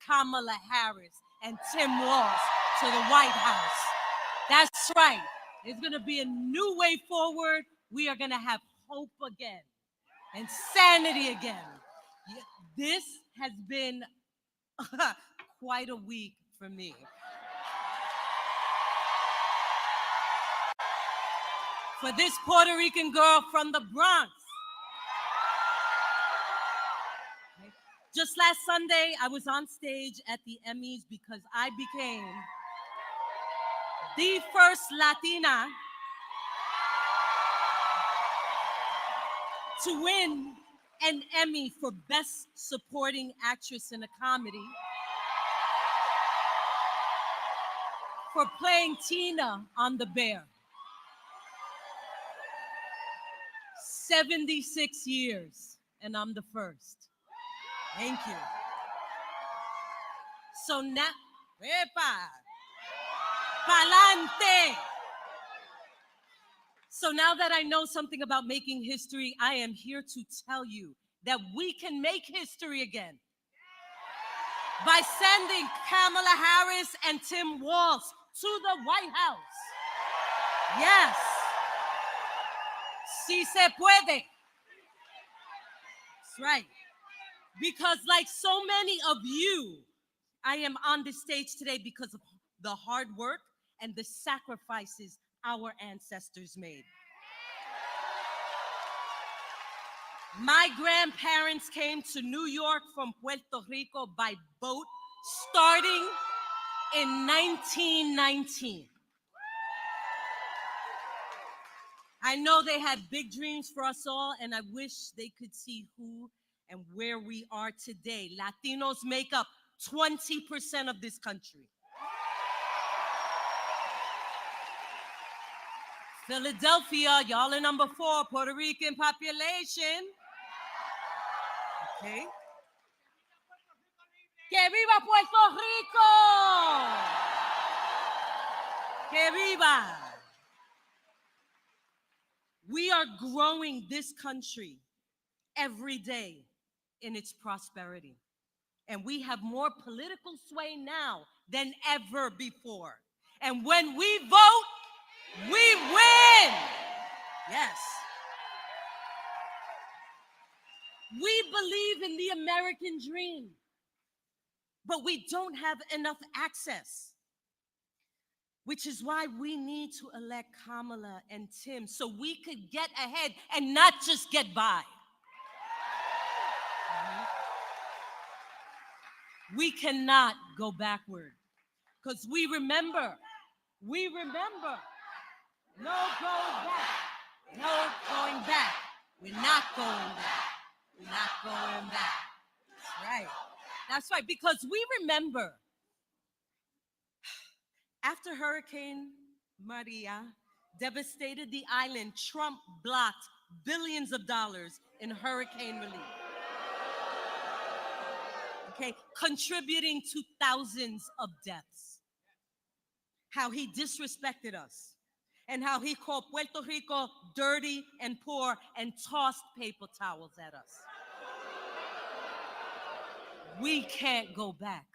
Kamala Harris and Tim Walz to the White House. That's right. There's going to be a new way forward. We are going to have hope again and sanity again. This has been quite a week for me. For this Puerto Rican girl from the Bronx. Just last Sunday, I was on stage at the Emmys because I became the first Latina to win an Emmy for Best Supporting Actress in a Comedy for playing Tina on The Bear. 76 years, and I'm the first. Thank you. So now, pa'lante. So now that I know something about making history, I am here to tell you that we can make history again by sending Kamala Harris and Tim Walz to the White House. Yes. Si se puede. That's right. Because like so many of you, I am on this stage today because of the hard work and the sacrifices our ancestors made. My grandparents came to New York from Puerto Rico by boat starting in 1919. I know they had big dreams for us all, and I wish they could see who and where we are today. Latinos make up 20% of this country. Philadelphia, y'all are number 4, Puerto Rican population. Okay. Que viva Puerto Rico! Que viva! We are growing this country every day in its prosperity. And we have more political sway now than ever before. And when we vote, we win. Yes. We believe in the American dream, but we don't have enough access, which is why we need to elect Kamala and Tim so we could get ahead and not just get by. We cannot go backward because we remember, no going back, no going back. We're not going back. We're not going back. That's right. That's right, because we remember after Hurricane Maria devastated the island, Trump blocked billions of dollars in hurricane relief. Okay, contributing to thousands of deaths. How he disrespected us and how he called Puerto Rico dirty and poor and tossed paper towels at us. We can't go back.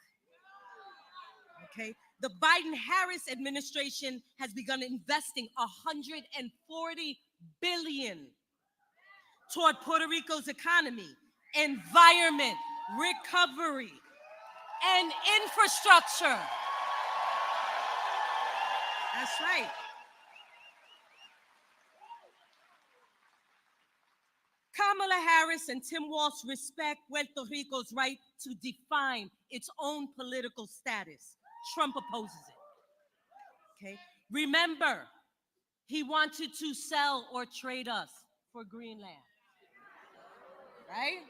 Okay, the Biden-Harris administration has begun investing $140 billion toward Puerto Rico's economy, environment, recovery, and infrastructure. That's right. Kamala Harris and Tim Walz respect Puerto Rico's right to define its own political status. Trump opposes it. Okay? Remember, he wanted to sell or trade us for Greenland. Right?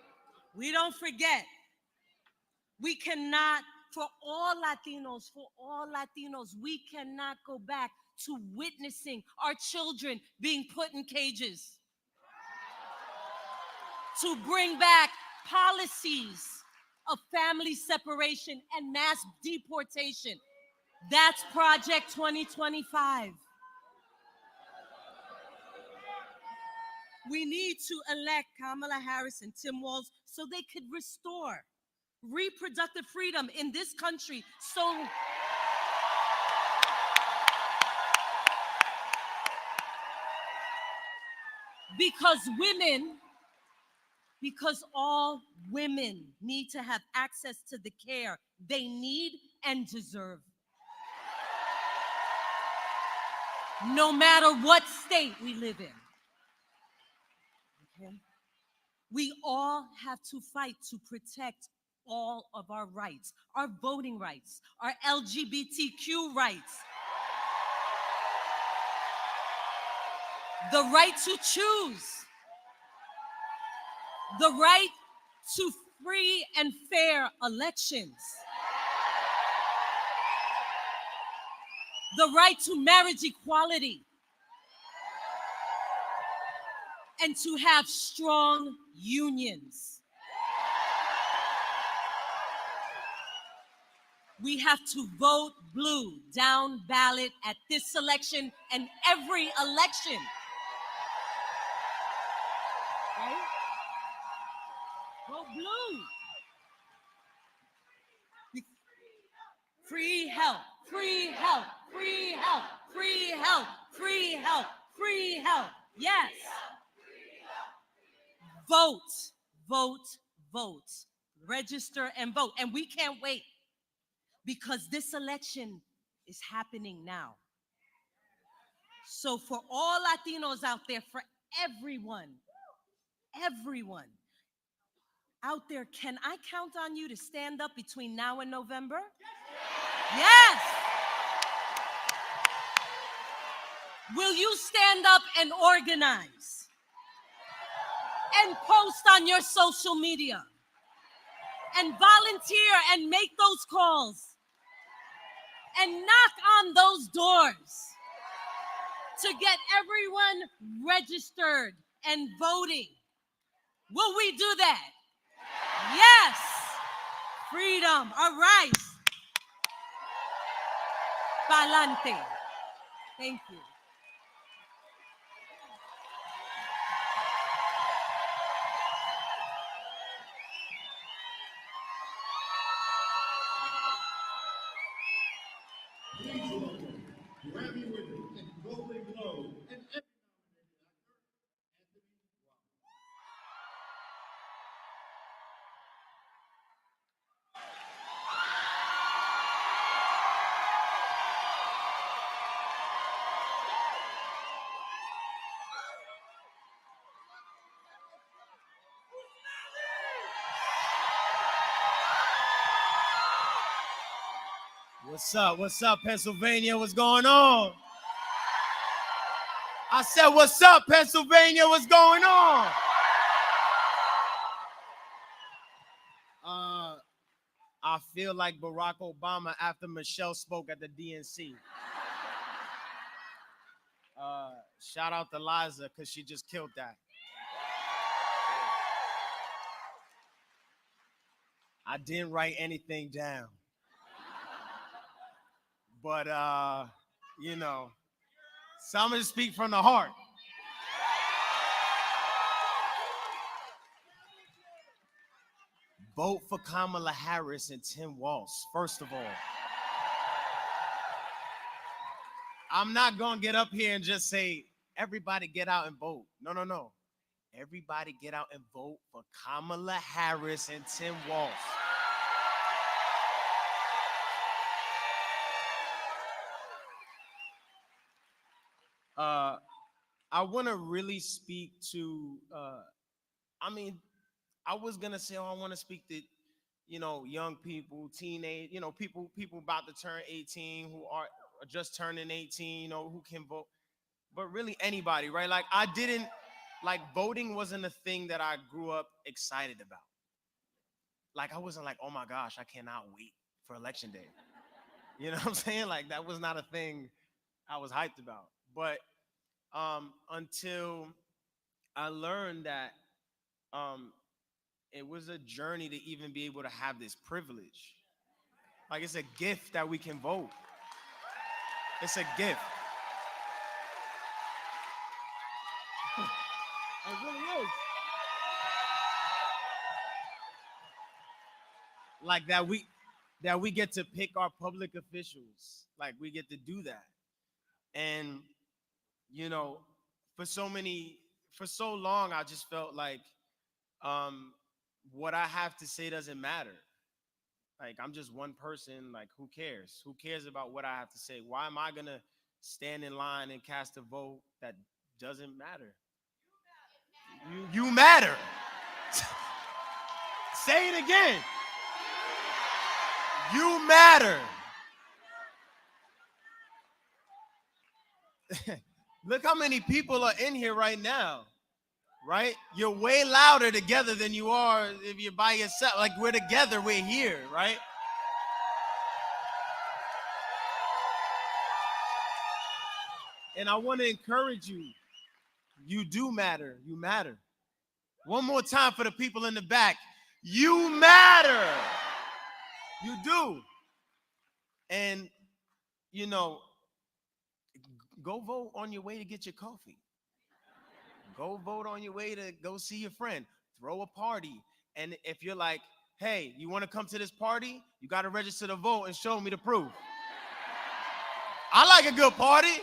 We don't forget. We cannot, for all Latinos, we cannot go back to witnessing our children being put in cages. To bring back policies of family separation and mass deportation. That's Project 2025. We need to elect Kamala Harris and Tim Walz so they could restore reproductive freedom in this country. So because all women need to have access to the care they need and deserve. No matter what state we live in. Okay? We all have to fight to protect all of our rights, our voting rights, our LGBTQ rights, the right to choose, the right to free and fair elections, the right to marriage equality, and to have strong unions. We have to vote blue down ballot at this election and every election. Right? Vote blue. Free health, free health, free health, free health, free health, free health. Yes. Vote, vote, vote. Register and vote. And we can't wait because this election is happening now. So for all Latinos out there, for everyone out there, can I count on you to stand up between now and November? Yes. Will you stand up and organize and post on your social media and volunteer and make those calls and knock on those doors to get everyone registered and voting? Will we do that? Yes. Freedom. All right. Pa'lante. Thank you. Grammy winner and Golden Globe and What's up? What's up, Pennsylvania? What's going on? I said, what's up, Pennsylvania? What's going on? I feel like Barack Obama after Michelle spoke at the DNC. Shout out to Liza, because she just killed that. I didn't write anything down. But, you know, so I'm going to speak from the heart. Vote for Kamala Harris and Tim Walz, first of all. I'm not going to get up here and just say, everybody get out and vote. No, no, no. Everybody get out and vote for Kamala Harris and Tim Walz. I want to really speak to, I was going to say, I want to speak to, young people, teenage, people about to turn 18 who are just turning 18, who can vote, but really anybody, right? Voting wasn't a thing that I grew up excited about. I wasn't like, oh my gosh, I cannot wait for election day. You know what I'm saying? That was not a thing I was hyped about. But until I learned that it was a journey to even be able to have this privilege. It's a gift that we can vote. It's a gift. It really is. like that we get to pick our public officials. Like we get to do that. And you know, for so long I just felt like what I have to say doesn't matter. Like I'm just one person, like who cares? Who cares about what I have to say? Why am I going to stand in line and cast a vote that doesn't matter? You matter. Say it again. You matter. Look how many people are in here right now, right? You're way louder together than you are if you're by yourself. Like we're together, we're here, right? And I want to encourage you. You do matter. You matter. One more time for the people in the back. You matter. You do. And, you know, go vote on your way to get your coffee. Go vote on your way to go see your friend. Throw a party. And if you're like, hey, you want to come to this party? You got to register to vote and show me the proof. I like a good party.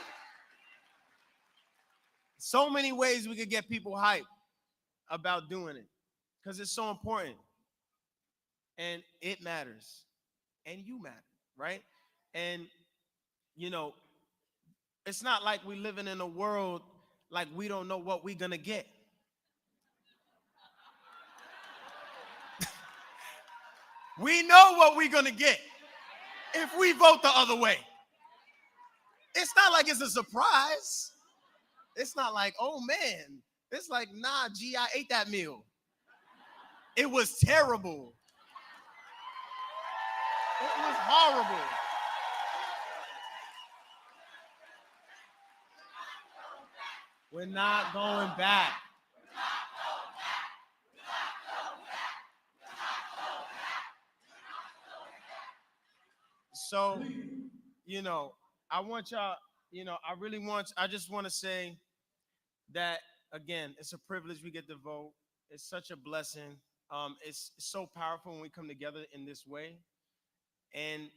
So many ways we could get people hyped about doing it because it's so important. And it matters. And you matter, right? And, you know, it's not like we're living in a world like we don't know what we're going to get. We know what we're going to get if we vote the other way. It's not like it's a surprise. It's not like, oh, man. It's like, nah, G, I ate that meal. It was terrible. It was horrible. We're not going back. So, you know, I want y'all, you know, I just want to say that, again, it's a privilege we get to vote. It's such a blessing. It's so powerful when we come together in this way. And,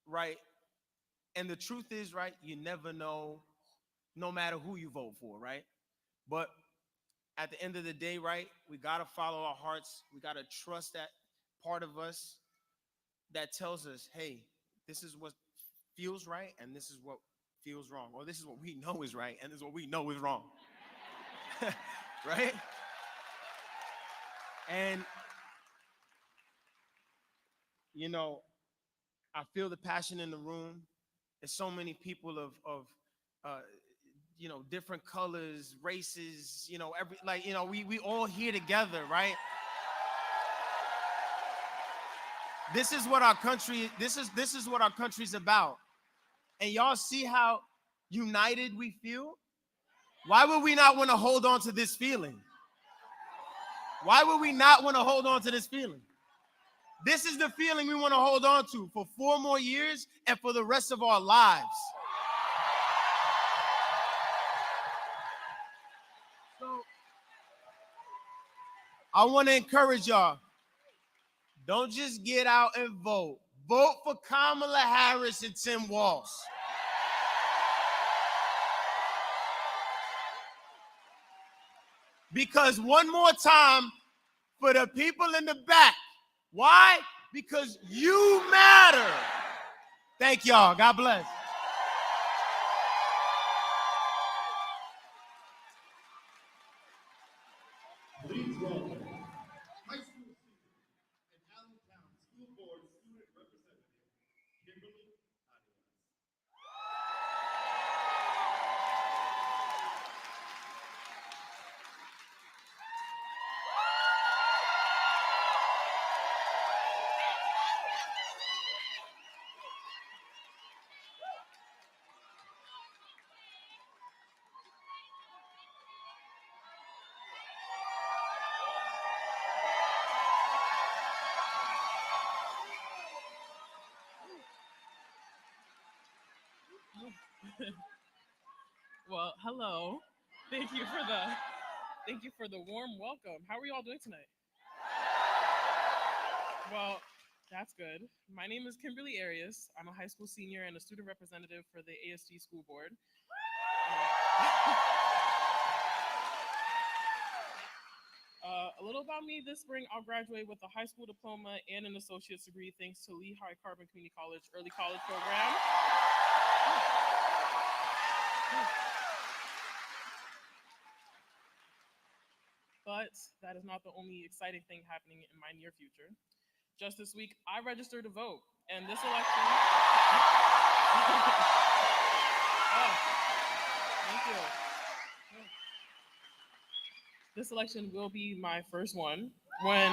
right, and the truth is, right, you never know, no matter who you vote for, right? But at the end of the day, right, we got to follow our hearts. We got to trust that part of us that tells us, hey, this is what feels right and this is what feels wrong. Or this is what we know is right and this is what we know is wrong. Right? And, you know, I feel the passion in the room. There's so many people of you know, different colors, races, you know, we all here together, right? This is what our country's about. And y'all see how united we feel? Why would we not want to hold on to this feeling? Why would we not want to hold on to this feeling? This is the feeling we want to hold on to for 4 more years and for the rest of our lives. So I want to encourage y'all. Don't just get out and vote. Vote for Kamala Harris and Tim Walz. Because one more time for the people in the back. Why? Because you matter. Thank y'all. God bless. Please welcome high school student and Allentown School Board student representative, Kimberly Arias. Well, hello. Thank you for the warm welcome. How are you all doing tonight? Well, That's good. My name is Kimberly Arias. I'm a high school senior and a student representative for the ASG School Board. A little about me: this spring, I'll graduate with a high school diploma and an associate's degree thanks to Lehigh Carbon Community College Early College Program. But that is not the only exciting thing happening in my near future. Just this week, I registered to vote, and this election. Oh, thank you. This election will be my first one. When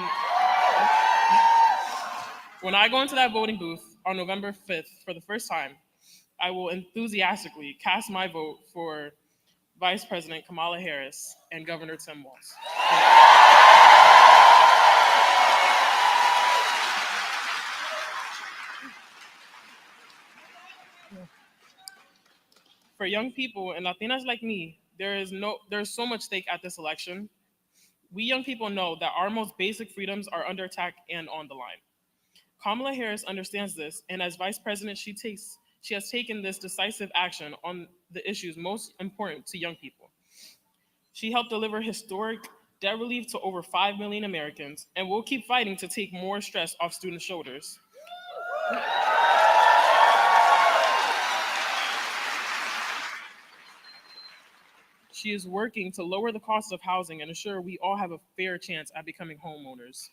I go into that voting booth on November 5th for the first time, I will enthusiastically cast my vote for Vice President Kamala Harris and Governor Tim Walz. For young people and Latinas like me, there's so much stake at this election. We young people know that our most basic freedoms are under attack and on the line. Kamala Harris understands this, and as vice president, she has taken this decisive action on the issues most important to young people. She helped deliver historic debt relief to over 5 million Americans, and will keep fighting to take more stress off students' shoulders. She is working to lower the cost of housing and ensure we all have a fair chance at becoming homeowners.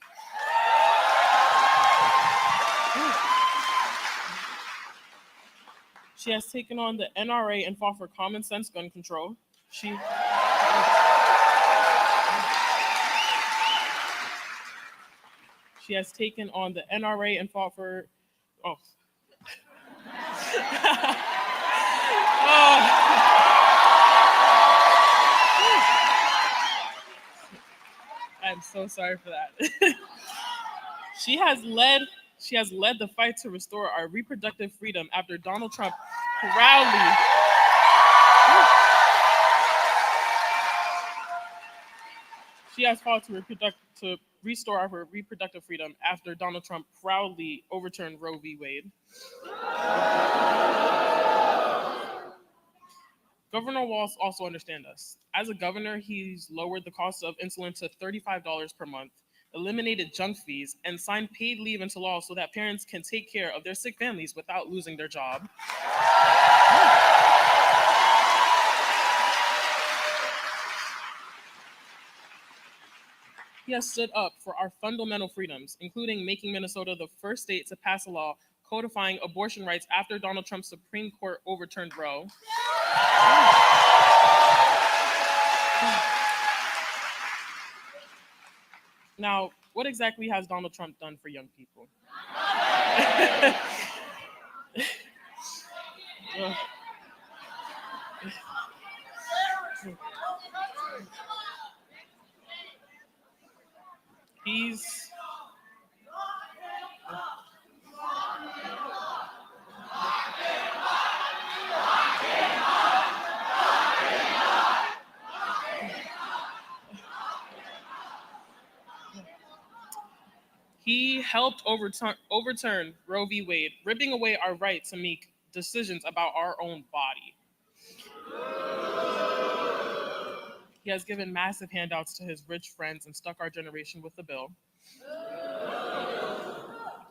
She has taken on the NRA and fought for common sense gun control. She has taken on the NRA and fought for. Oh. Oh. I'm so sorry for that. She has led the fight to restore our reproductive freedom after Donald Trump proudly She has fought to restore our reproductive freedom after Donald Trump proudly overturned Roe v. Wade. Governor Walz also understands us. As a governor, he's lowered the cost of insulin to $35 per month, eliminated junk fees, and signed paid leave into law so that parents can take care of their sick families without losing their job. He has stood up for our fundamental freedoms, including making Minnesota the first state to pass a law codifying abortion rights after Donald Trump's Supreme Court overturned Roe. Now, what exactly has Donald Trump done for young people? He helped overturn Roe v. Wade, ripping away our right to make decisions about our own body. He has given massive handouts to his rich friends and stuck our generation with the bill.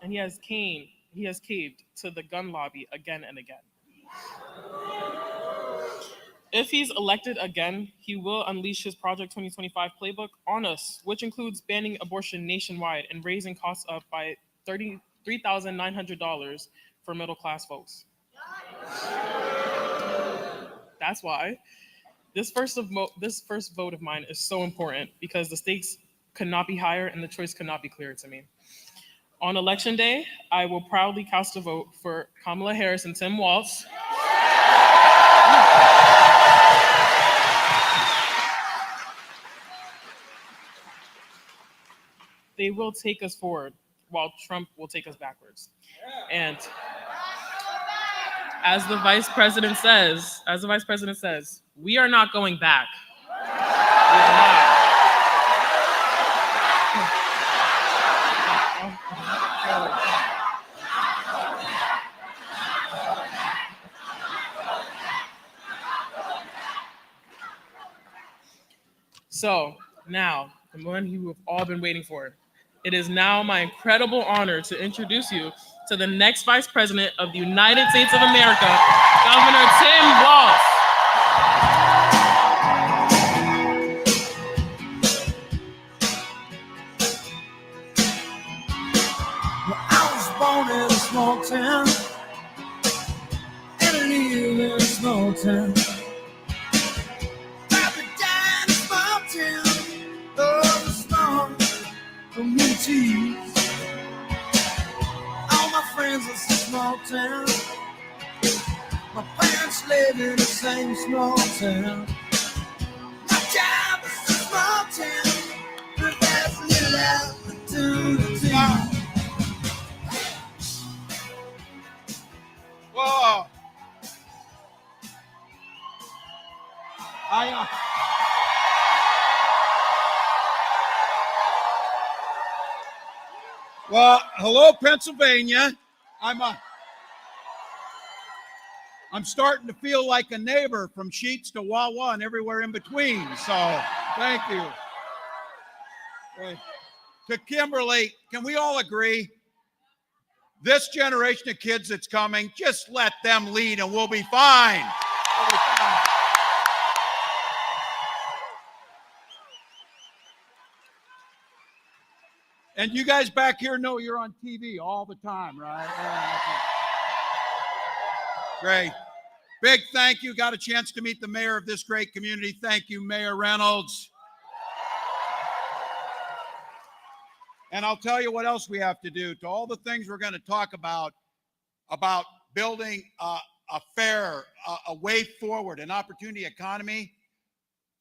And he has caved to the gun lobby again and again. If he's elected again, he will unleash his Project 2025 playbook on us, which includes banning abortion nationwide and raising costs up by $3,900 for middle-class folks. That's why this first vote of mine is so important, because the stakes could not be higher and the choice could not be clearer to me. On Election Day, I will proudly cast a vote for Kamala Harris and Tim Walz. They will take us forward while Trump will take us backwards. And as the vice president says, we are not going back. We are not. So now, the moment you have all been waiting for. It is now my incredible honor to introduce you to the next Vice President of the United States of America, Governor Tim Walz. Well, I was born in a small town, and I live in a small town. Papa died in a small town, oh, the small communities. All my friends are small town. My parents live in the same small town. My job is a small town, but that's little opportunity. Whoa. Well, hello, Pennsylvania. I'm starting to feel like a neighbor from Sheetz to Wawa and everywhere in between. So, thank you. To Kimberly, can we all agree? This generation of kids that's coming, just let them lead and we'll be fine. We'll be fine. And you guys back here know you're on TV all the time, right? Yeah. Great. Big thank you. Got a chance to meet the mayor of this great community. Thank you, Mayor Reynolds. And I'll tell you what else we have to do. To all the things we're going to talk about building a fair, a way forward, an opportunity economy,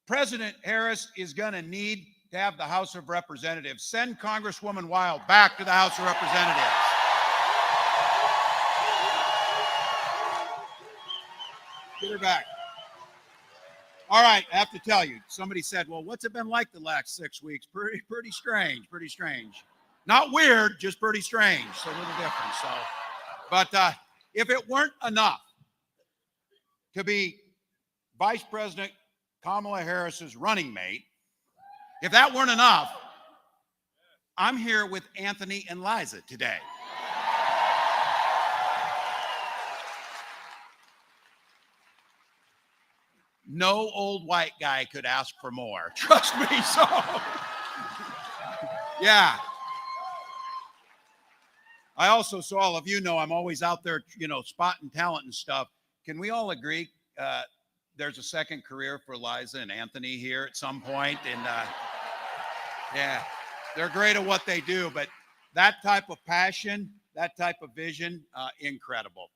President Harris is going to need to have the House of Representatives. Send Congresswoman Wild back to the House of Representatives. Get her back. All right, I have to tell you, somebody said, well, what's it been like the last 6 weeks? Pretty strange, pretty strange. Not weird, just pretty strange. So a little different. So, but if it weren't enough to be Vice President Kamala Harris's running mate, if that weren't enough, I'm here with Anthony and Liza today. No old white guy could ask for more. Trust me. So, yeah. I also, so all of you know, I'm always out there, spotting talent and stuff. Can we all agree there's a second career for Liza and Anthony here at some point? And yeah, they're great at what they do, but that type of passion, that type of vision, incredible.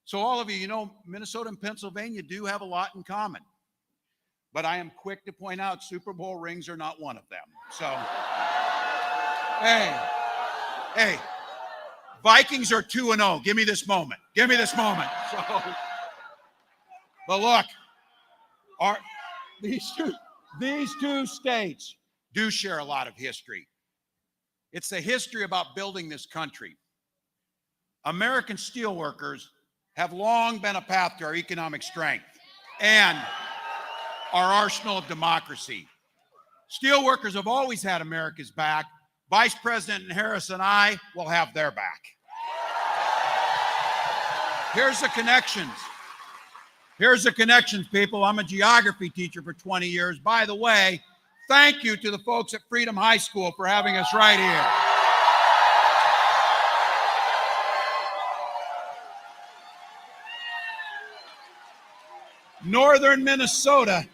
So all of you, Minnesota and Pennsylvania do have a lot in common. But I am quick to point out Super Bowl rings are not one of them. So, hey, Vikings are 2-0. Give me this moment. Give me this moment. So, but look, these two states do share a lot of history. It's the history about building this country. American steelworkers have long been a path to our economic strength and our arsenal of democracy. Steelworkers have always had America's back. Vice President Harris and I will have their back. Here's the connections. Here's the connections, people. I'm a geography teacher for 20 years. By the way, thank you to the folks at Freedom High School for having us right here. Northern Minnesota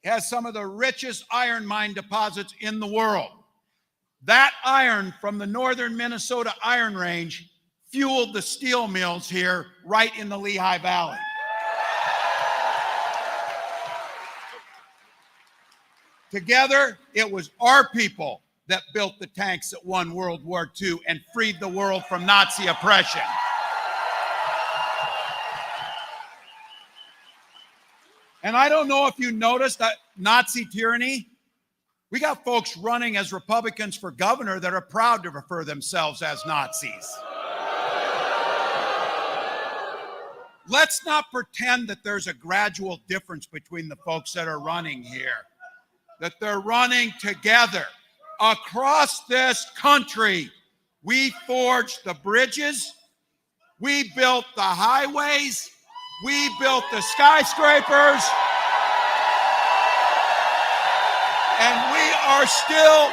has some of the richest iron mine deposits in the world. That iron from the Northern Minnesota Iron Range fueled the steel mills here right in the Lehigh Valley. Together, it was our people that built the tanks that won World War II and freed the world from Nazi oppression. And I don't know if you noticed that Nazi tyranny. We got folks running as Republicans for governor that are proud to refer themselves as Nazis. let's not pretend that there's a gradual difference between the folks that are running here, that they're running together. Across this country, we forged the bridges, we built the highways, we built the skyscrapers, and we are still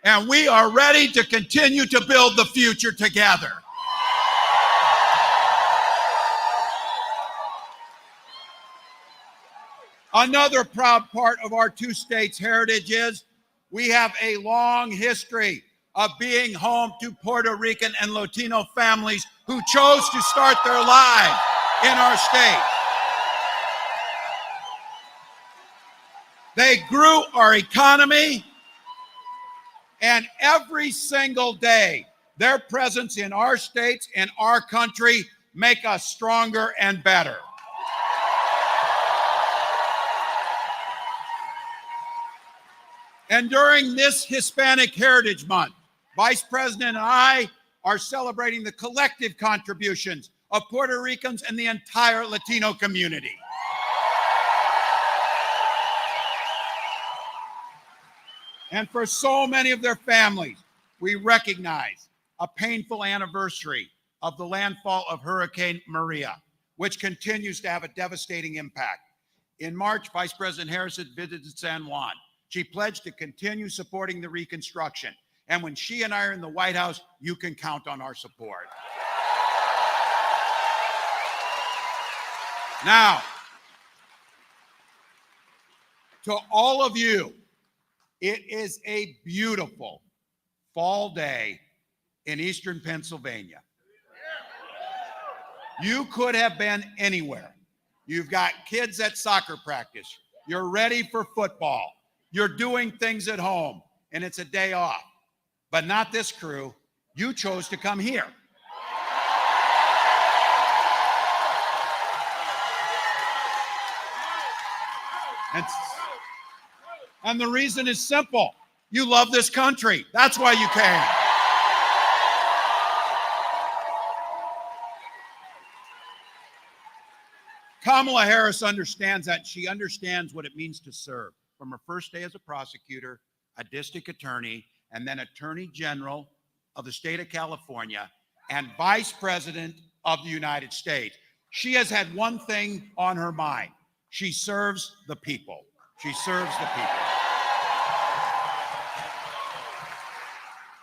and we are ready to continue to build the future together. Another proud part of our two states' heritage is we have a long history of being home to Puerto Rican and Latino families who chose to start their lives in our state. They grew our economy, and every single day, their presence in our states and our country make us stronger and better. And during this Hispanic Heritage Month, Vice President and I are celebrating the collective contributions of Puerto Ricans and the entire Latino community. And for so many of their families, we recognize a painful anniversary of the landfall of Hurricane Maria, which continues to have a devastating impact. In March, Vice President Harris visited San Juan. She pledged to continue supporting the reconstruction. And when she and I are in the White House, you can count on our support. Now, to all of you, it is a beautiful fall day in eastern Pennsylvania. You could have been anywhere. You've got kids at soccer practice. You're ready for football. You're doing things at home, and it's a day off. But not this crew. You chose to come here. And the reason is simple. You love this country. That's why you came. Kamala Harris understands that. She understands what it means to serve. From her first day as a prosecutor, a district attorney, and then Attorney General of the state of California, and Vice President of the United States. She has had one thing on her mind. She serves the people. She serves the people.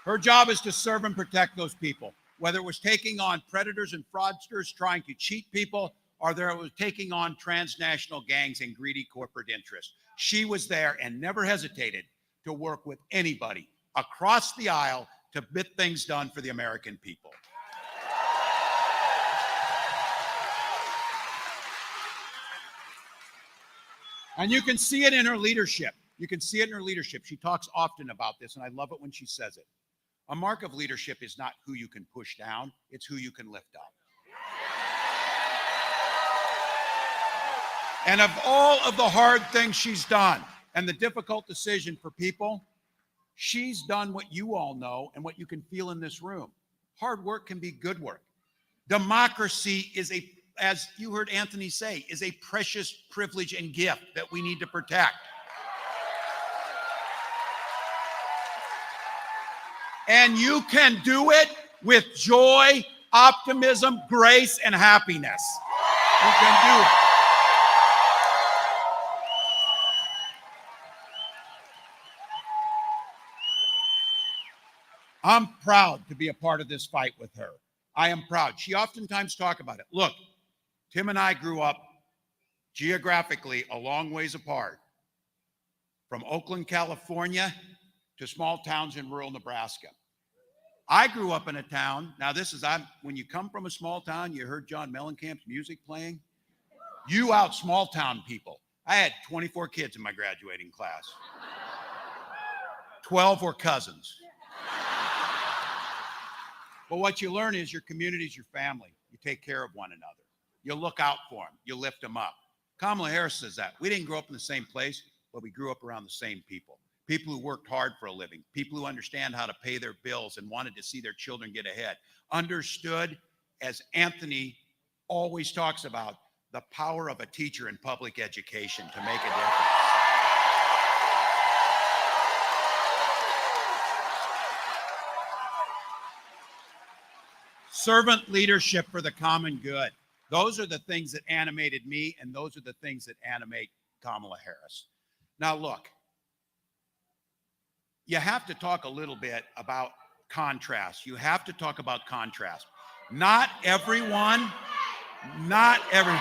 Her job is to serve and protect those people, whether it was taking on predators and fraudsters trying to cheat people, or there was taking on transnational gangs and greedy corporate interests. She was there and never hesitated to work with anybody across the aisle to get things done for the American people. And you can see it in her leadership. You can see it in her leadership. She talks often about this, and I love it when she says it. A mark of leadership is not who you can push down, it's who you can lift up. And of all of the hard things she's done and the difficult decision for people, she's done what you all know and what you can feel in this room. Hard work can be good work. Democracy is as you heard Anthony say, is a precious privilege and gift that we need to protect. And you can do it with joy, optimism, grace, and happiness. You can do it. I'm proud to be a part of this fight with her. I am proud. She oftentimes talks about it. Look, Tim and I grew up geographically a long ways apart, from Oakland, California to small towns in rural Nebraska. I grew up in a town. Now when you come from a small town, you heard John Mellencamp's music playing. You out small town people. I had 24 kids in my graduating class. 12 were cousins. But what you learn is your community is your family. You take care of one another. You look out for them. You lift them up. Kamala Harris says that. We didn't grow up in the same place, but we grew up around the same people. People who worked hard for a living. People who understand how to pay their bills and wanted to see their children get ahead. Understood, as Anthony always talks about, the power of a teacher in public education to make a difference. Servant leadership for the common good. Those are the things that animated me, and those are the things that animate Kamala Harris. Now, look, you have to talk a little bit about contrast. You have to talk about contrast. Not every, not every,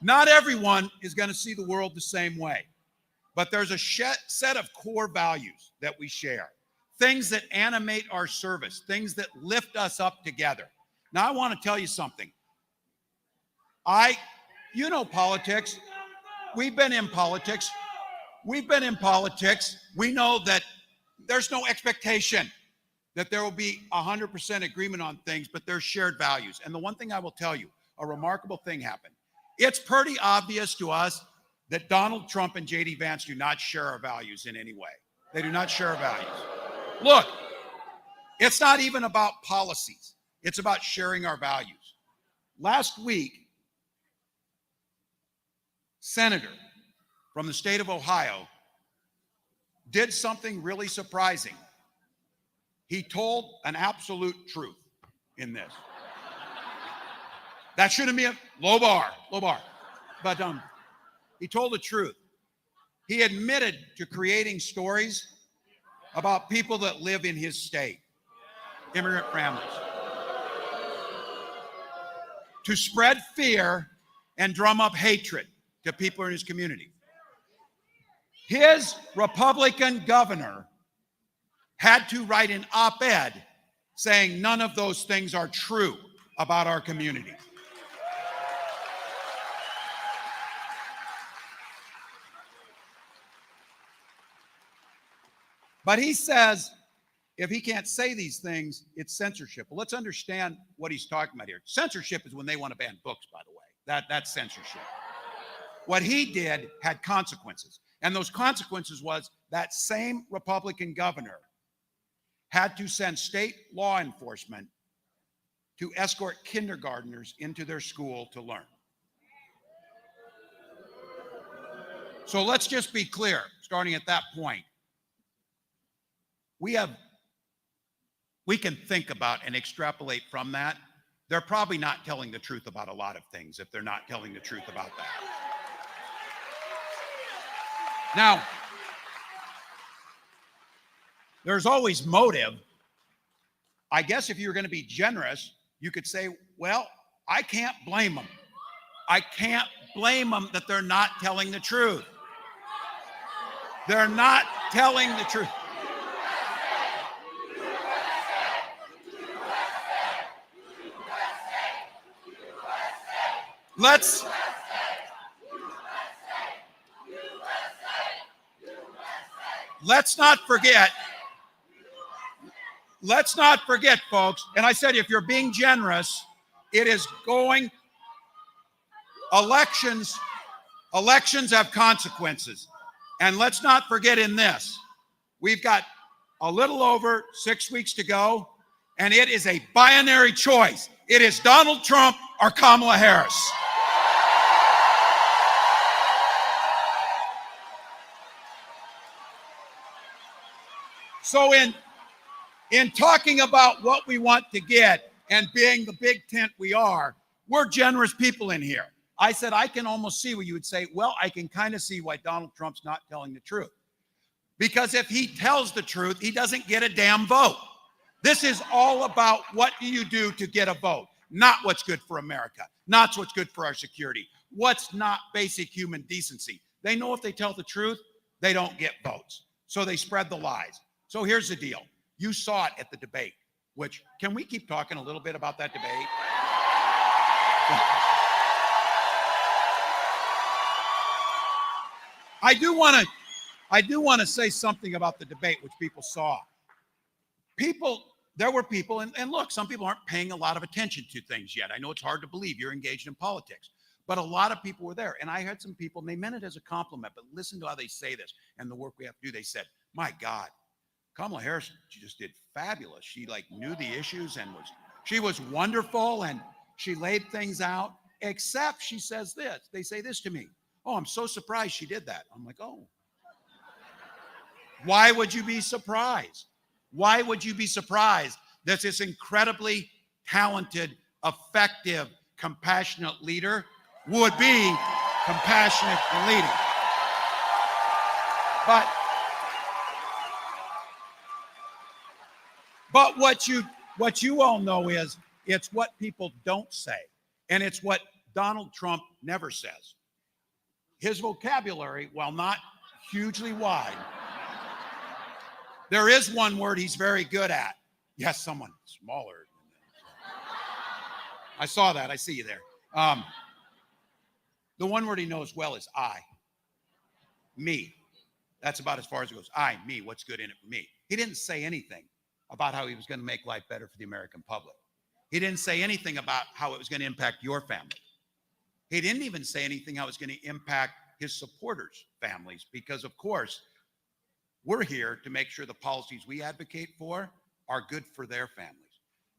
not everyone is going to see the world the same way. But there's a set of core values that we share. Things that animate our service, things that lift us up together. Now, I want to tell you something. You know politics. We've been in politics. We know that there's no expectation that there will be 100% agreement on things, but there's shared values. And the one thing I will tell you, a remarkable thing happened. It's pretty obvious to us that Donald Trump and J.D. Vance do not share our values in any way. They do not share our values. Look, it's not even about policies. It's about sharing our values. Last week, Senator from the state of Ohio did something really surprising. He told an absolute truth in this. That shouldn't be a low bar. But he told the truth. He admitted to creating stories about people that live in his state, immigrant families, to spread fear and drum up hatred to people in his community. His Republican governor had to write an op-ed saying none of those things are true about our community. But he says if he can't say these things, it's censorship. Well, let's understand what he's talking about here. Censorship is when they want to ban books, by the way. That's censorship. What he did had consequences. And those consequences was that same Republican governor had to send state law enforcement to escort kindergartners into their school to learn. So let's just be clear, starting at that point. We can think about and extrapolate from that. They're probably not telling the truth about a lot of things if they're not telling the truth about that. Now, there's always motive. I guess if you're going to be generous, you could say, well, I can't blame them. I can't blame them that they're not telling the truth. They're not telling the truth. Let's not forget, folks, and I said if you're being generous, it is going, elections have consequences. And let's not forget in this, we've got a little over 6 weeks to go, and it is a binary choice. It is Donald Trump or Kamala Harris. So in talking about what we want to get and being the big tent we are, we're generous people in here. I said, I can almost see where you would say, well, I can kind of see why Donald Trump's not telling the truth. Because if he tells the truth, he doesn't get a damn vote. This is all about what do you do to get a vote, not what's good for America, not what's good for our security, what's not basic human decency. They know if they tell the truth, they don't get votes. So they spread the lies. So here's the deal. You saw it at the debate, which, can we keep talking a little bit about that debate? I do want to say something about the debate, which people saw. There were people, and look, some people aren't paying a lot of attention to things yet. I know it's hard to believe you're engaged in politics, but a lot of people were there. And I had some people, and they meant it as a compliment, but listen to how they say this and the work we have to do. They said, my God, Kamala Harris, she just did fabulous. She knew the issues and she was wonderful, and she laid things out, except she says this. They say this to me. Oh, I'm so surprised she did that. I'm like, oh. Why would you be surprised? Why would you be surprised that this incredibly talented, effective, compassionate leader would be compassionate and leading? But what you all know is it's what people don't say, and it's what Donald Trump never says. His vocabulary, while not hugely wide, there is one word he's very good at. Yes, someone smaller. I saw that. I see you there. The one word he knows well is I. Me. That's about as far as it goes. I, me, what's good in it for me? He didn't say anything about how he was going to make life better for the American public. He didn't say anything about how it was going to impact your family. He didn't even say anything how it was going to impact his supporters' families, because, of course, we're here to make sure the policies we advocate for are good for their families.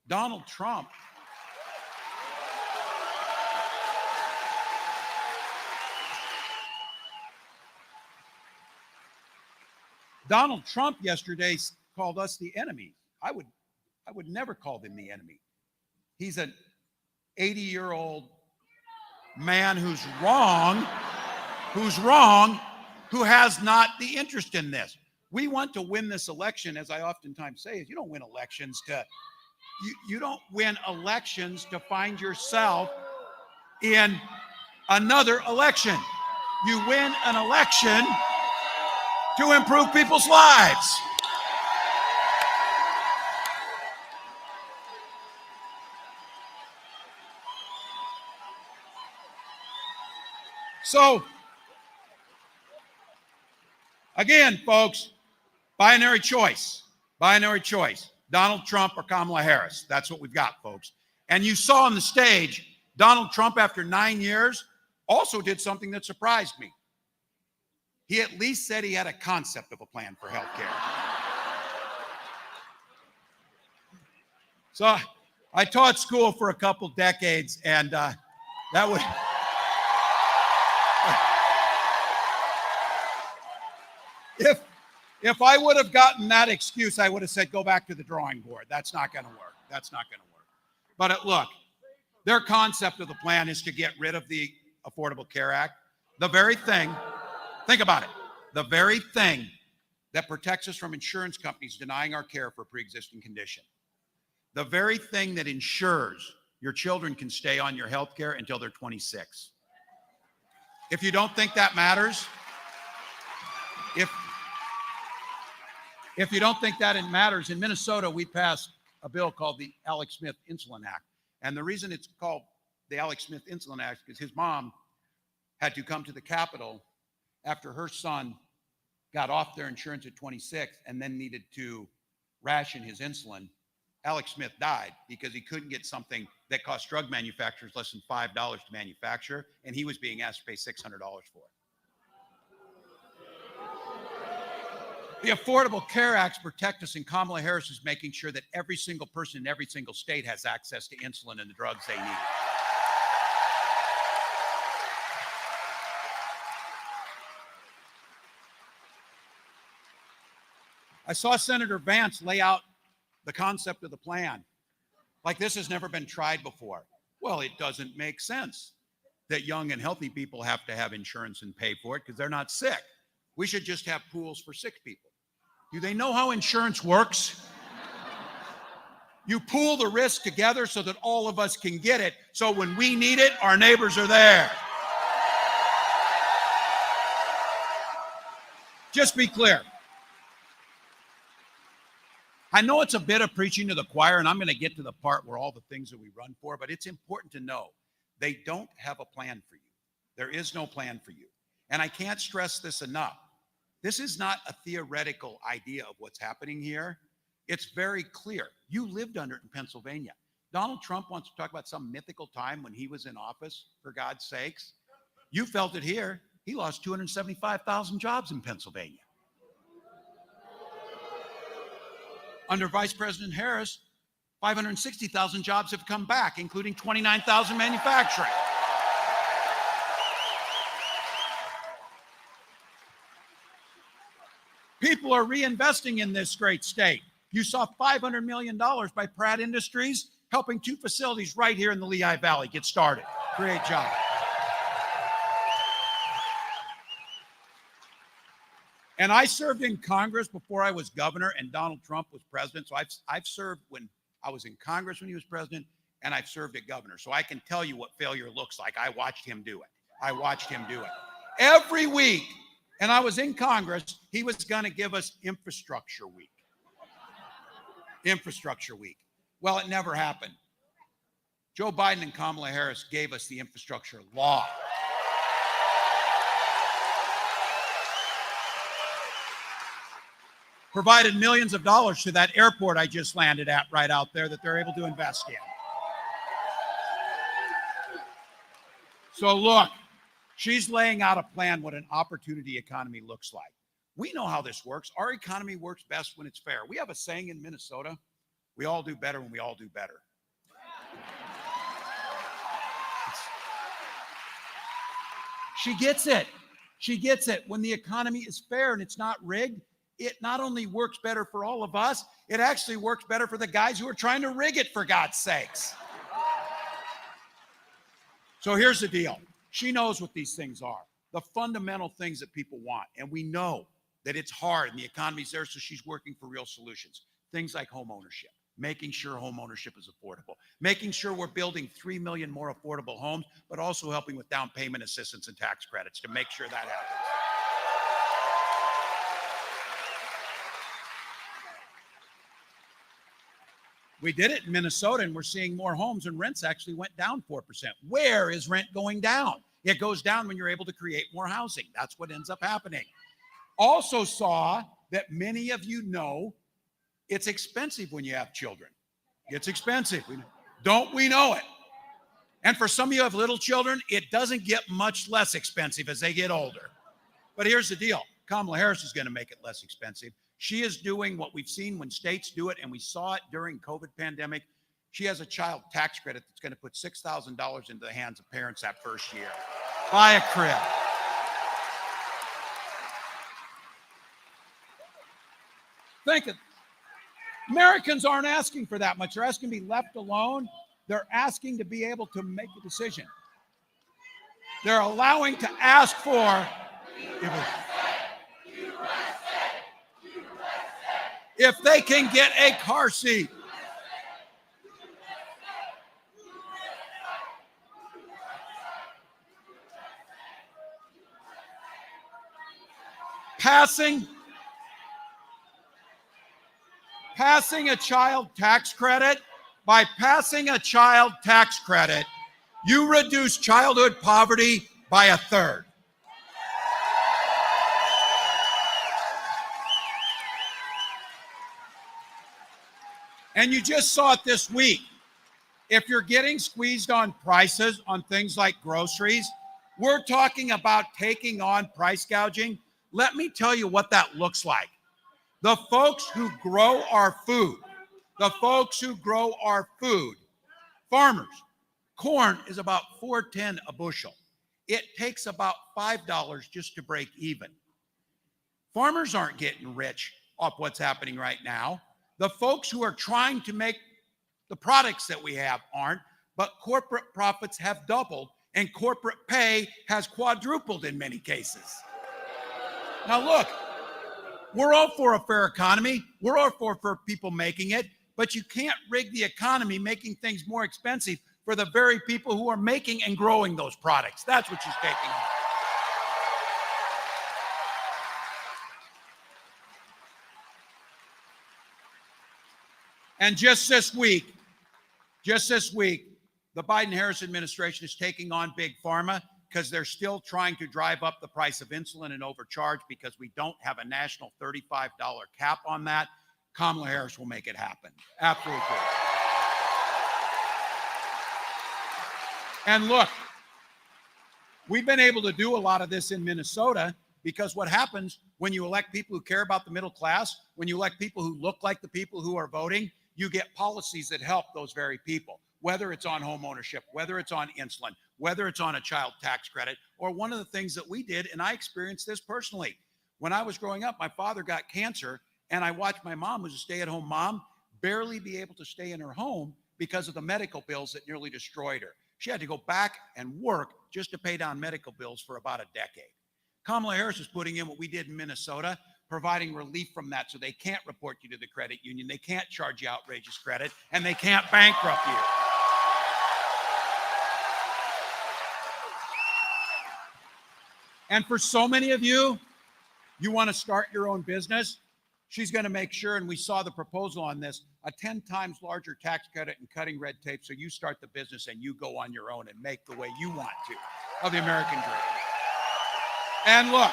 Donald Trump yesterday called us the enemy. I would never call them the enemy. He's an 80-year-old man who's wrong, who has not the interest in this. We want to win this election, as I oftentimes say, is you don't win elections you don't win elections to find yourself in another election. You win an election to improve people's lives. So, again, folks, binary choice. Binary choice. Donald Trump or Kamala Harris. That's what we've got, folks. And you saw on the stage, Donald Trump, after 9 years, also did something that surprised me. He at least said he had a concept of a plan for health care. So I taught school for a couple decades, and that would... If I would have gotten that excuse, I would have said, go back to the drawing board. That's not going to work. That's not going to work. But look, their concept of the plan is to get rid of the Affordable Care Act. The very thing, think about it, the very thing that protects us from insurance companies denying our care for a pre-existing condition. The very thing that ensures your children can stay on your health care until they're 26. If you don't think that matters, if you don't think that it matters, in Minnesota, we passed a bill called the Alex Smith Insulin Act. And the reason it's called the Alex Smith Insulin Act is his mom had to come to the Capitol after her son got off their insurance at 26 and then needed to ration his insulin. Alex Smith died because he couldn't get something that cost drug manufacturers less than $5 to manufacture, and he was being asked to pay $600 for it. The Affordable Care Act protect us, and Kamala Harris is making sure that every single person in every single state has access to insulin and the drugs they need. I saw Senator Vance lay out the concept of the plan like this has never been tried before. Well, it doesn't make sense that young and healthy people have to have insurance and pay for it because they're not sick. We should just have pools for sick people. Do they know how insurance works? You pool the risk together so that all of us can get it. So when we need it, our neighbors are there. Just be clear. I know it's a bit of preaching to the choir, and I'm going to get to the part where all the things that we run for, but it's important to know They don't have a plan for you. There is no plan for you. And I can't stress this enough. This is not a theoretical idea of what's happening here. It's very clear. You lived under it in Pennsylvania. Donald Trump wants to talk about some mythical time when he was in office, for God's sakes. You felt it here. He lost 275,000 jobs in Pennsylvania. Under Vice President Harris, 560,000 jobs have come back, including 29,000 manufacturing. People are reinvesting in this great state. You saw $500 million by Pratt Industries, helping 2 facilities right here in the Lehigh Valley get started, create jobs. And I served in Congress before I was governor and Donald Trump was president. So I've served when I was in Congress when he was president, and I've served as governor. So I can tell you what failure looks like. I watched him do it. I watched him do it. Every week, and I was in Congress, he was going to give us Infrastructure Week. Infrastructure Week. Well, it never happened. Joe Biden and Kamala Harris gave us the infrastructure law. Provided millions of dollars to that airport I just landed at right out there that they're able to invest in. So look, she's laying out a plan what an opportunity economy looks like. We know how this works. Our economy works best when it's fair. We have a saying in Minnesota, we all do better when we all do better. She gets it. She gets it. When the economy is fair and it's not rigged, it not only works better for all of us, it actually works better for the guys who are trying to rig it, for God's sakes. So here's the deal. She knows what these things are, the fundamental things that people want. And we know that it's hard and the economy's there, so she's working for real solutions. Things like home ownership, making sure home ownership is affordable, making sure we're building 3 million more affordable homes, but also helping with down payment assistance and tax credits to make sure that happens. We did it in Minnesota, and we're seeing more homes, and rents actually went down 4%. Where is rent going down? It goes down when you're able to create more housing. That's what ends up happening. Also saw that many of you know it's expensive when you have children. It's expensive. Don't we know it? And for some of you who have little children, it doesn't get much less expensive as they get older. But here's the deal. Kamala Harris is going to make it less expensive. She is doing what we've seen when states do it, and we saw it during COVID pandemic. She has a child tax credit that's going to put $6,000 into the hands of parents that first year. Buy a crib. Think of it. Americans aren't asking for that much. They're asking to be left alone. They're asking to be able to make a decision. They're allowing to ask for. If they can get a car seat. Passing a child tax credit, by passing a child tax credit, you reduce childhood poverty by 1/3. And you just saw it this week. If you're getting squeezed on prices on things like groceries, we're talking about taking on price gouging. Let me tell you what that looks like. The folks who grow our food, farmers, corn is about $4.10 a bushel. It takes about $5 just to break even. Farmers aren't getting rich off what's happening right now. The folks who are trying to make the products that we have aren't, but corporate profits have doubled and corporate pay has quadrupled in many cases. Now look, we're all for a fair economy. We're all for people making it, but you can't rig the economy making things more expensive for the very people who are making and growing those products. That's what she's taking on. And just this week, the Biden-Harris administration is taking on big pharma because they're still trying to drive up the price of insulin and overcharge because we don't have a national $35 cap on that. Kamala Harris will make it happen. Absolutely. And look, we've been able to do a lot of this in Minnesota because what happens when you elect people who care about the middle class, when you elect people who look like the people who are voting, you get policies that help those very people, whether it's on home ownership, whether it's on insulin, whether it's on a child tax credit, or one of the things that we did, and I experienced this personally. When I was growing up, my father got cancer, and I watched my mom, who's a stay-at-home mom, barely be able to stay in her home because of the medical bills that nearly destroyed her. She had to go back and work just to pay down medical bills for about a decade. Kamala Harris is putting in what we did in Minnesota, providing relief from that so they can't report you to the credit union, they can't charge you outrageous credit, and they can't bankrupt you. And for so many of you, you want to start your own business, she's going to make sure, and we saw the proposal on this, a 10 times larger tax credit and cutting red tape so you start the business and you go on your own and make the way you want to of the American dream. And look,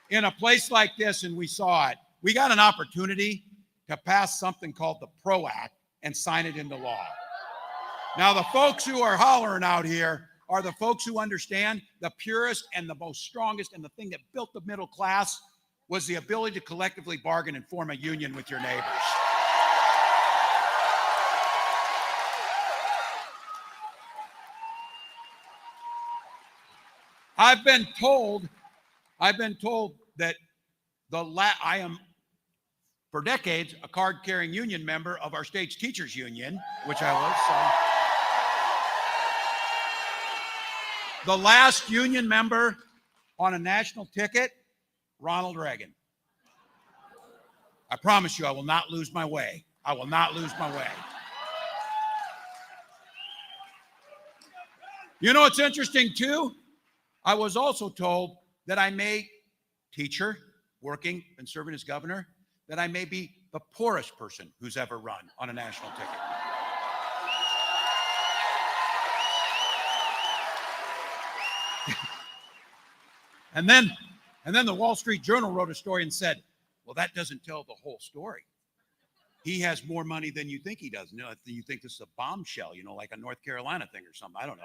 in a place like this, and we saw it, we got an opportunity to pass something called the PRO Act and sign it into law. Now, the folks who are hollering out here are the folks who understand the purest and the most strongest, and the thing that built the middle class was the ability to collectively bargain and form a union with your neighbors. I've been told that I am, for decades, a card-carrying union member of our state's teachers union, which I was. So. The last union member on a national ticket, Ronald Reagan. I promise you, I will not lose my way. I will not lose my way. You know what's interesting too? I was also told that I may, teacher, working and serving as governor, that I may be the poorest person who's ever run on a national ticket. And then the Wall Street Journal wrote a story and said, well, that doesn't tell the whole story. He has more money than you think he does. You know, you think this is a bombshell, you know, like a North Carolina thing or something. I don't know.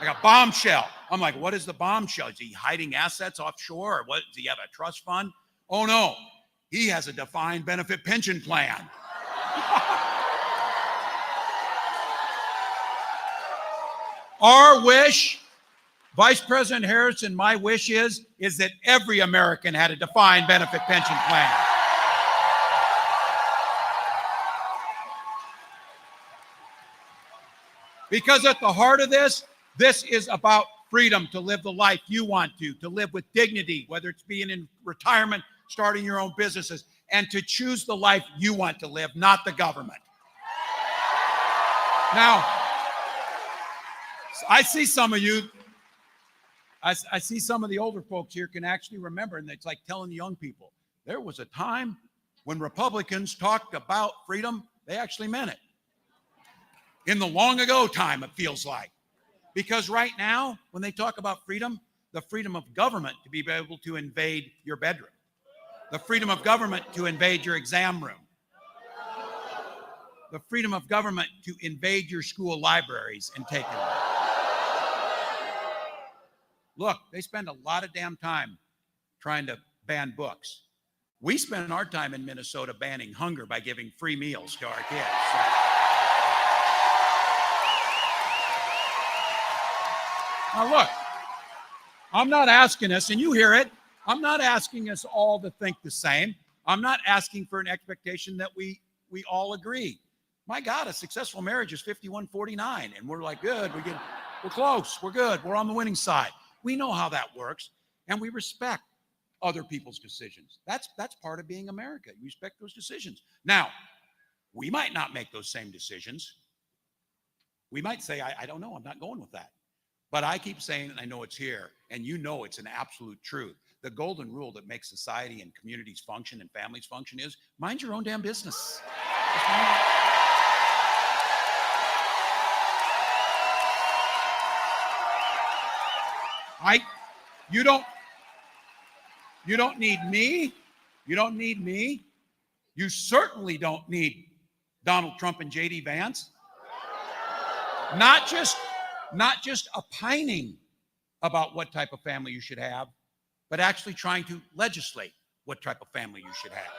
Like a bombshell. I'm like, what is the bombshell? Is he hiding assets offshore? Or what? Does he have a trust fund? Oh, no. He has a defined benefit pension plan. Our wish, Vice President Harris, and my wish is that every American had a defined benefit pension plan. Because at the heart of this is about freedom to live the life you want to live with dignity, whether it's being in retirement, starting your own businesses, and to choose the life you want to live, not the government. Now, I see some of you, I see some of the older folks here can actually remember, and it's like telling the young people, there was a time when Republicans talked about freedom, they actually meant it. In the long ago time, it feels like. Because right now, when they talk about freedom, the freedom of government to be able to invade your bedroom, the freedom of government to invade your exam room, the freedom of government to invade your school libraries and take them. Look, they spend a lot of damn time trying to ban books. We spend our time in Minnesota banning hunger by giving free meals to our kids. So. Now look, I'm not asking us, and you hear it, I'm not asking us all to think the same. I'm not asking for an expectation that we all agree. My God, a successful marriage is 51-49, and we're like, good, we're close, we're good, we're on the winning side. We know how that works, and we respect other people's decisions. That's part of being America. You respect those decisions. Now, we might not make those same decisions. We might say, I don't know, I'm not going with that. But I keep saying, and I know it's here, and you know it's an absolute truth. The golden rule that makes society and communities function and families function is mind your own damn business. You don't need me. You don't need me. You certainly don't need Donald Trump and JD Vance. Not just opining about what type of family you should have, but actually trying to legislate what type of family you should have.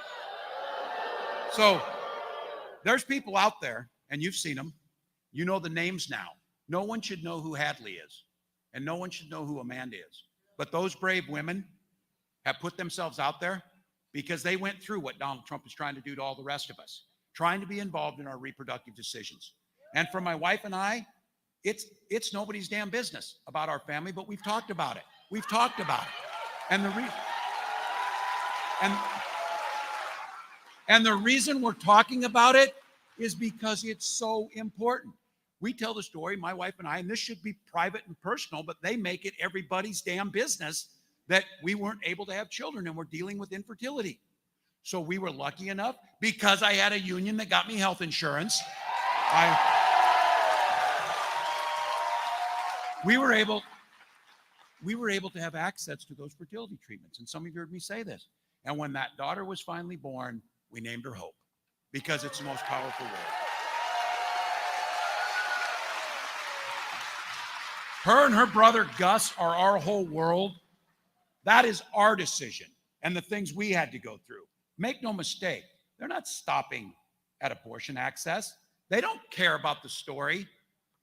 So there's people out there, and you've seen them. You know the names now. No one should know who Hadley is, and no one should know who Amanda is. But those brave women have put themselves out there because they went through what Donald Trump is trying to do to all the rest of us, trying to be involved in our reproductive decisions. And for my wife and I, it's nobody's damn business about our family, but we've talked about it. We've talked about it. And the reason we're talking about it is because it's so important. We tell the story, my wife and I, and this should be private and personal, but they make it everybody's damn business that we weren't able to have children and we're dealing with infertility. So we were lucky enough, because I had a union that got me health insurance. We were able to have access to those fertility treatments. And some of you heard me say this. And when that daughter was finally born, we named her Hope, because it's the most powerful word. Her and her brother Gus are our whole world. That is our decision and the things we had to go through. Make no mistake, they're not stopping at abortion access. They don't care about the story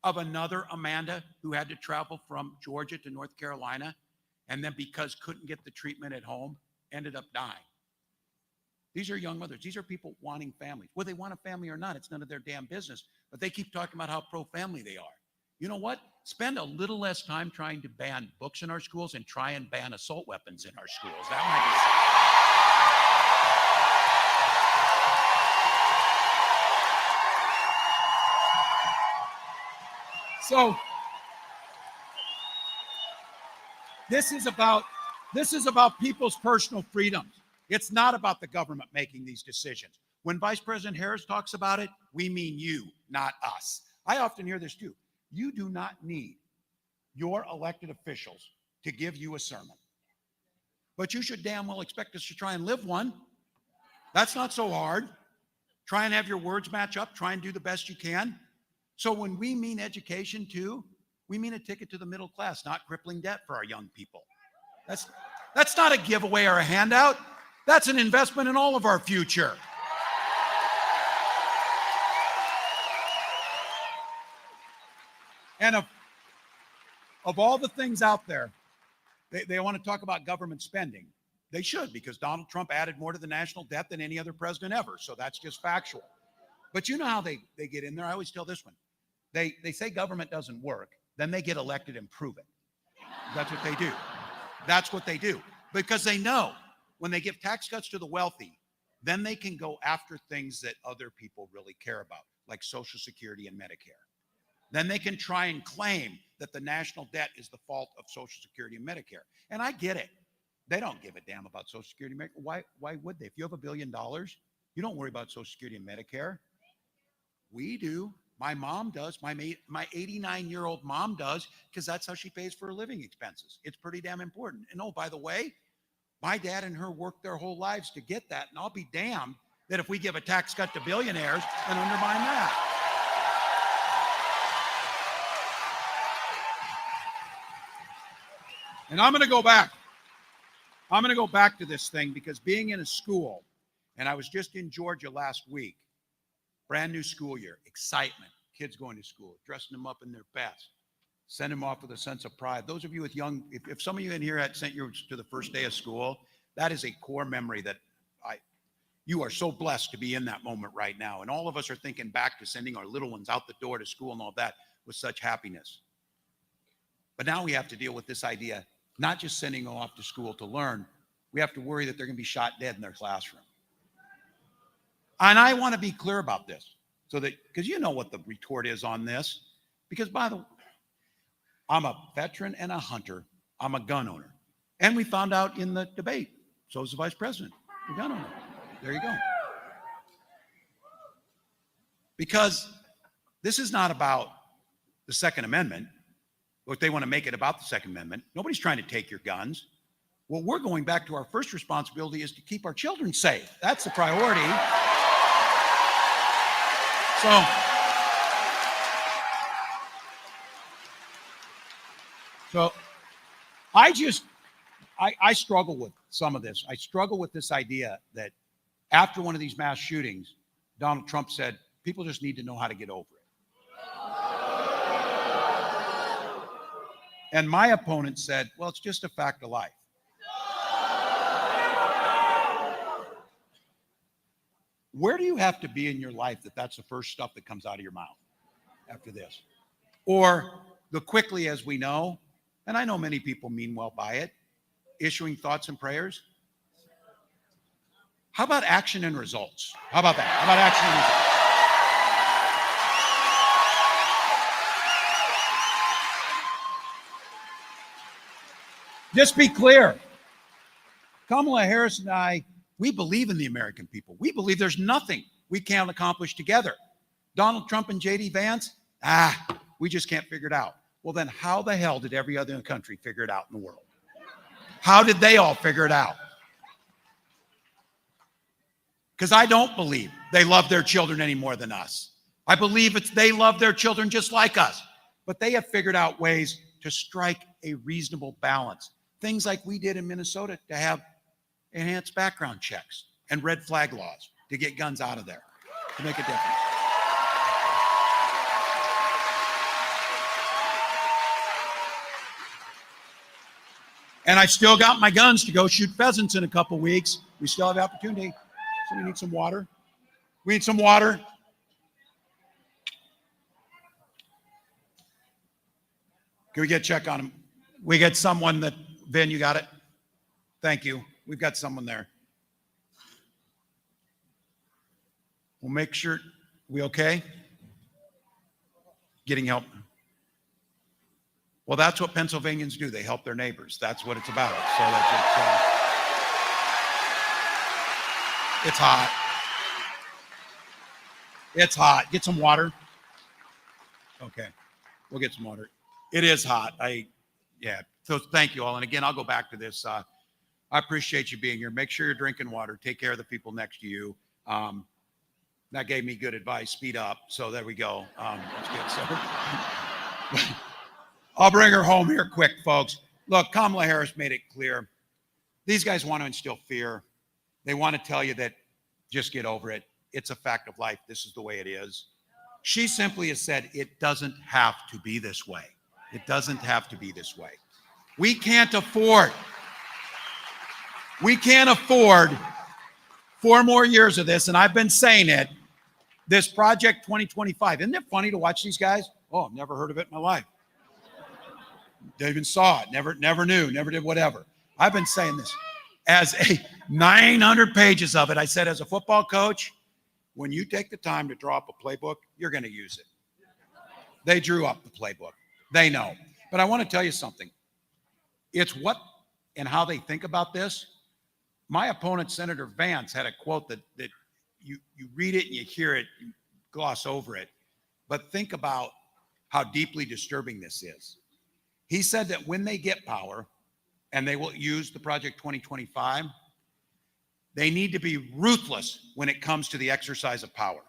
of another Amanda who had to travel from Georgia to North Carolina, and then because couldn't get the treatment at home, ended up dying. These are young mothers. These are people wanting families. Whether they want a family or not, it's none of their damn business. But they keep talking about how pro-family they are. You know what? Spend a little less time trying to ban books in our schools and try and ban assault weapons in our schools. That might be... So this is about people's personal freedoms. It's not about the government making these decisions. When Vice President Harris talks about it, we mean you, not us. I often hear this too. You do not need your elected officials to give you a sermon, but you should damn well expect us to try and live one. That's not so hard. Try and have your words match up. Try and do the best you can. So when we mean education too, we mean a ticket to the middle class, not crippling debt for our young people. That's not a giveaway or a handout. That's an investment in all of our future. And of all the things out there, they want to talk about government spending. They should, because Donald Trump added more to the national debt than any other president ever. So that's just factual. But you know how they get in there? I always tell this one. They say government doesn't work. Then they get elected and prove it. That's what they do. That's what they do. Because they know when they give tax cuts to the wealthy, then they can go after things that other people really care about, like Social Security and Medicare. Then they can try and claim that the national debt is the fault of Social Security and Medicare. And I get it. They don't give a damn about Social Security and Medicare. Why would they? If you have $1 billion, you don't worry about Social Security and Medicare. We do. My mom does. My 89-year-old mom does, because that's how she pays for her living expenses. It's pretty damn important. And oh, by the way, my dad and her worked their whole lives to get that. And I'll be damned that if we give a tax cut to billionaires and undermine that. And I'm going to go back. I'm going to go back to this thing, because being in a school, and I was just in Georgia last week, brand new school year, excitement, kids going to school, dressing them up in their best, send them off with a sense of pride. Those of you with young, if some of you in here had sent you to the first day of school, that is a core memory that you are so blessed to be in that moment right now. And all of us are thinking back to sending our little ones out the door to school and all that with such happiness. But now we have to deal with this idea, not just sending them off to school to learn, we have to worry that they're going to be shot dead in their classroom. And I want to be clear about this, so that, because you know what the retort is on this, because by the way, I'm a veteran and a hunter. I'm a gun owner. And we found out in the debate, so is the vice president, a gun owner. There you go. Because this is not about the Second Amendment. But they want to make it about the Second Amendment. Nobody's trying to take your guns. Well, we're going back to our first responsibility is to keep our children safe. That's the priority. So I struggle with some of this. I struggle with this idea that after one of these mass shootings, Donald Trump said, people just need to know how to get over it. And my opponent said, well, it's just a fact of life. Where do you have to be in your life that that's the first stuff that comes out of your mouth after this? Or the quickly as we know, and I know many people mean well by it, issuing thoughts and prayers. How about action and results? How about that? How about action and results? Just be clear. Kamala Harris and I, we believe in the American people. We believe there's nothing we can't accomplish together. Donald Trump and J.D. Vance, we just can't figure it out. Well, then how the hell did every other country figure it out in the world? How did they all figure it out? Because I don't believe they love their children any more than us. I believe they love their children just like us. But they have figured out ways to strike a reasonable balance. Things like we did in Minnesota to have enhanced background checks and red flag laws to get guns out of there, to make a difference. And I still got my guns to go shoot pheasants in a couple weeks. We still have the opportunity. So we need some water. We need some water. Can we get a check on him? We get someone that, Vin, you got it? Thank you. We've got someone there. We'll make sure, we okay? Getting help. Well, that's what Pennsylvanians do. They help their neighbors. That's what it's about. So that's it's hot. It's hot. Get some water. Okay. We'll get some water. It is hot. Yeah. So thank you all. And again, I'll go back to this. I appreciate you being here. Make sure you're drinking water. Take care of the people next to you. That gave me good advice. Speed up. So there we go. That's good. So I'll bring her home here quick, folks. Look, Kamala Harris made it clear. These guys want to instill fear. They want to tell you that just get over it. It's a fact of life. This is the way it is. She simply has said it doesn't have to be this way. It doesn't have to be this way. We can't afford 4 more years of this, and I've been saying it, this Project 2025. Isn't it funny to watch these guys? Oh, I've never heard of it in my life. They even saw it, never knew, never did whatever. I've been saying this. As a 900 pages of it, I said, as a football coach, when you take the time to draw up a playbook, you're going to use it. They drew up the playbook. They know. But I want to tell you something. It's what and how they think about this. My opponent, Senator Vance, had a quote that you read it and you hear it, you gloss over it. But think about how deeply disturbing this is. He said that when they get power, and they will use the Project 2025, they need to be ruthless when it comes to the exercise of power.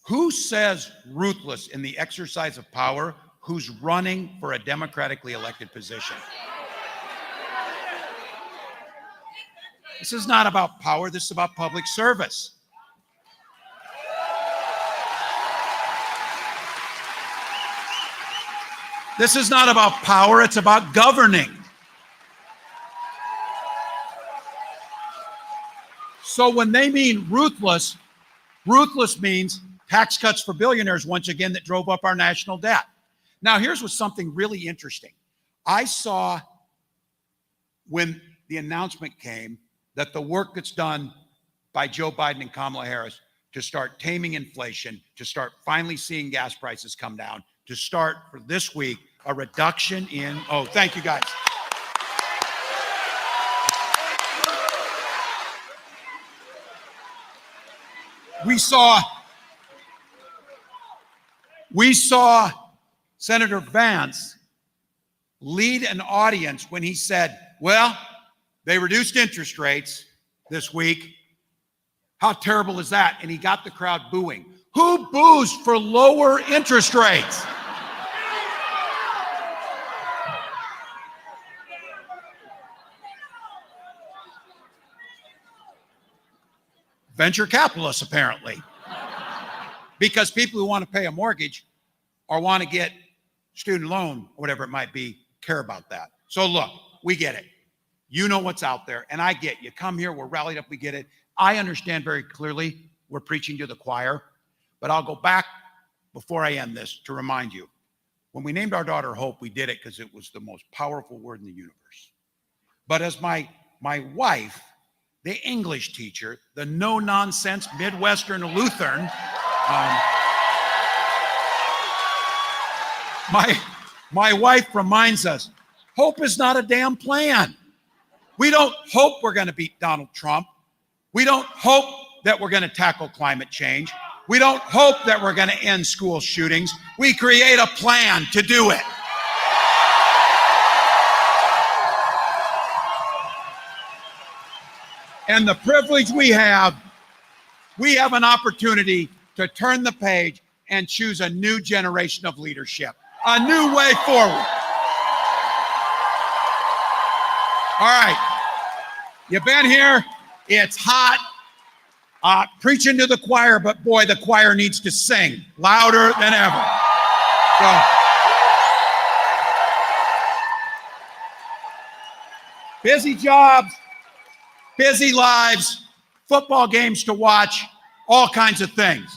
Who says ruthless in the exercise of power who's running for a democratically elected position? This is not about power. This is about public service. This is not about power, it's about governing. So when they mean ruthless, ruthless means tax cuts for billionaires, once again, that drove up our national debt. Now, here's what's something really interesting. I saw when the announcement came that the work that's done by Joe Biden and Kamala Harris to start taming inflation, to start finally seeing gas prices come down, to start for this week, a reduction in, oh, thank you guys. We saw Senator Vance lead an audience when he said, well, they reduced interest rates this week. How terrible is that? And he got the crowd booing. Who boos for lower interest rates? Venture capitalists, apparently. Because people who want to pay a mortgage or want to get student loan, whatever it might be, care about that. So look, we get it. You know what's out there, and I get you. Come here, we're rallied up, we get it. I understand very clearly we're preaching to the choir, but I'll go back before I end this to remind you. When we named our daughter Hope, we did it because it was the most powerful word in the universe. But as my wife, the English teacher, the no-nonsense Midwestern Lutheran, my wife reminds us, hope is not a damn plan. We don't hope we're going to beat Donald Trump. We don't hope that we're going to tackle climate change. We don't hope that we're going to end school shootings. We create a plan to do it. And the privilege we have an opportunity to turn the page and choose a new generation of leadership, a new way forward. All right, you've been here, it's hot, preaching to the choir, but boy, the choir needs to sing louder than ever. So, busy jobs, busy lives, football games to watch, all kinds of things.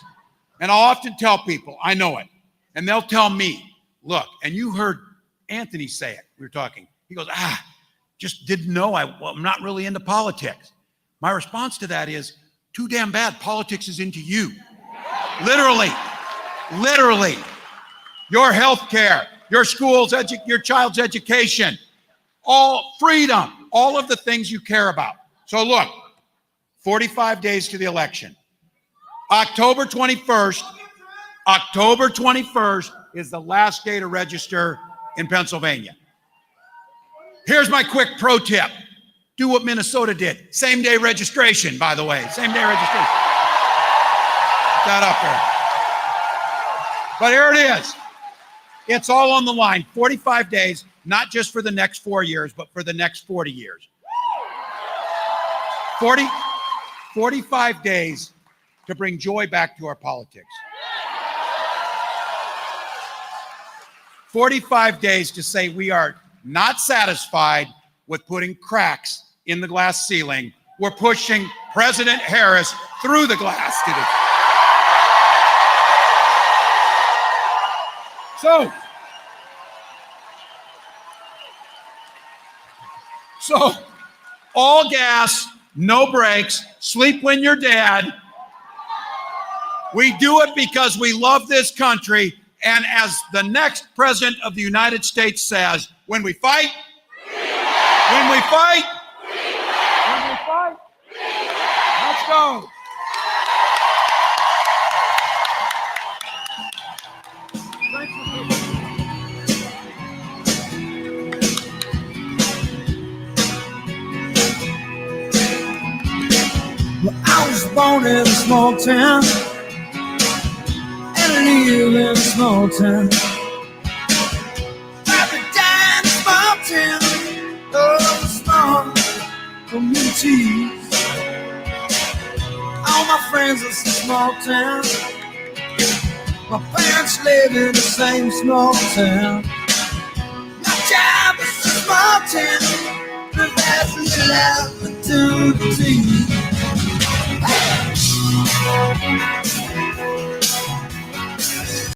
And I'll often tell people, I know it, and they'll tell me, look, and you heard Anthony say it, we were talking, he goes, just didn't know, I'm not really into politics. My response to that is, too damn bad, politics is into you. Literally, your health care, your schools, your child's education, all freedom, all of the things you care about. So look, 45 days to the election. October 21st is the last day to register in Pennsylvania. Here's my quick pro tip. Do what Minnesota did. Same day registration, by the way. Same day registration. That up there. But here it is. It's all on the line. 45 days, not just for the next 4 years, but for the next 40 years. 45 days to bring joy back to our politics. 45 days to say we are not satisfied with putting cracks in the glass ceiling. We're pushing President Harris through the glass today. So all gas, no brakes, sleep when you're dead. We do it because we love this country. And as the next president of the United States says, when we fight, let's go. Well, I was born in a small town and live in a small town. Every day in a small town, oh, small communities. All my friends are small town. My parents live in the same small town. My job is a small town. The vast is loud to the TV. Hey!